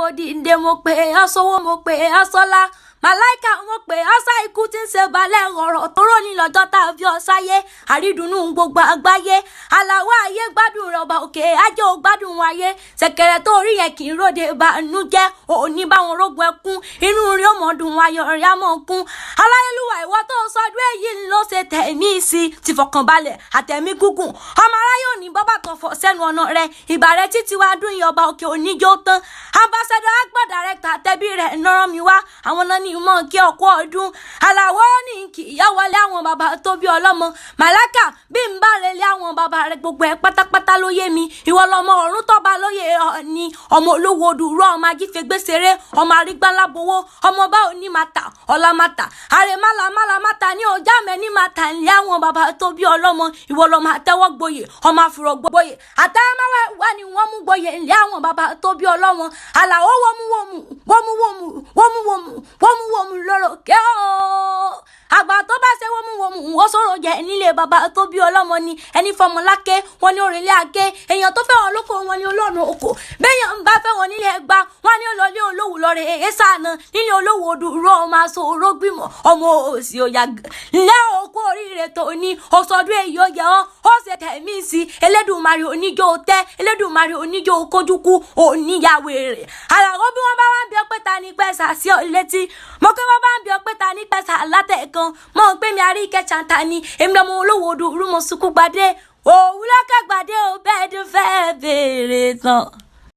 wo dìde mo pè é sówó mo pè é sọ́lá màláìka mo pè é sá ikú tí ń ṣe balẹ̀ ọ̀rọ̀ tóró ní lọ́jọ́ tá a fi ọ sáyé àrídùnnú gbogbo àgbáyé aláwọ̀ ayé gbádùn rọ̀bà òkè ajé ò gbádùn ayé ṣẹ̀kẹ̀rẹ̀ tó rí yẹn kì í ròde ìbànújẹ́ òní báwọn rógun ẹkún inú rí ọmọdún ayọ̀ rí amọ̀kún aláyélúwà ìwọ tó sọdún èyí ló ṣe tẹ̀mí sí ti fọkànbalẹ̀ àtẹ̀mí gúngùn ọmọ aráyé òní bọ́bà tó fọ sẹ́nu ọ̀nà rẹ̀ ìbà rẹ̀ títí wá dún ìyọba òkè oníjó tán ambassador agbọ̀n director àtẹ̀bí rẹ̀ nọ́rọ̀ mi wá àwọn náà ní mọ̀ kí ọkọ̀ ọdún aláwọ̀ ní kì í yá wọlé àwọn bàbá tó bí ọlọ́mọ màláka bí n bá relé àwọn bàbá rẹ̀ gbogbo ẹ̀ pátápátá ló yé mi ìwọ lọmọ ọ̀run tọ́ba lóye ọ̀ni ọmọ olówó odùrọ̀ ọmọ ajífẹ́gbẹ́sẹ̀rẹ́ ọmọ arígbálábowó ọmọ bá òní màtà ọ̀la màtà àrè málàmálà màtà ní ọjà mẹ́ni màtà ní àwọn bàbá tó bí ọlọ́mọ ìwọ lọmọ àtẹ́wọ́ gboyè ọmọ àfúrọ̀ gboyè àtẹ́wọ́ wà ní wọ́n mú gboyè ní àwọn bàbá tó bí ọlọ́mọ àlàó wọ́mú lọ́rọ̀ kẹ́ ọ́ àgbà tó bá ṣe wọ́mú wọ́n sọ̀rọ̀ jẹ́ nílé bàbá tó bí ọlọ́mọ ni ẹni fọmọ lákẹ́ wọn ní òrìlé àgẹ́ èèyàn tó fẹ́ wọn lóko wọn ní olóòrùn oko béèyàn ń bá fẹ́ wọn nílé ẹgbà wọn ní olólè olówó lọ́rẹ̀ èyí sànà nílé olówó odùrọ̀ ọmọ aṣọ orógbìmọ̀ ọmọ òsì òyà ńlẹ́ òkú oríire tó ní ọ̀sọ̀dún èyí ó yẹ ọ́ ó ṣe tẹ̀mí sí Elédùmarè oníjó tẹ́ Elédùmarè oníjó kójúkú oníyàwó rẹ̀ àlàó bí wọ́n bá wá ń bí ọpẹ́ ta ní pẹ́sà sí ọ létí mo kí wọ́n bá ń bí ọpẹ́ ta ní pẹ́sà látẹ̀kan mọ̀ pé mi àrí kẹchàntà ni èmi lọ́mọ olówó odò rúmọ̀ sukú gbadé òwúlọ́kẹ́ gbadé ò bẹ́ẹ̀ dún fẹ́ẹ́ béèrè tán.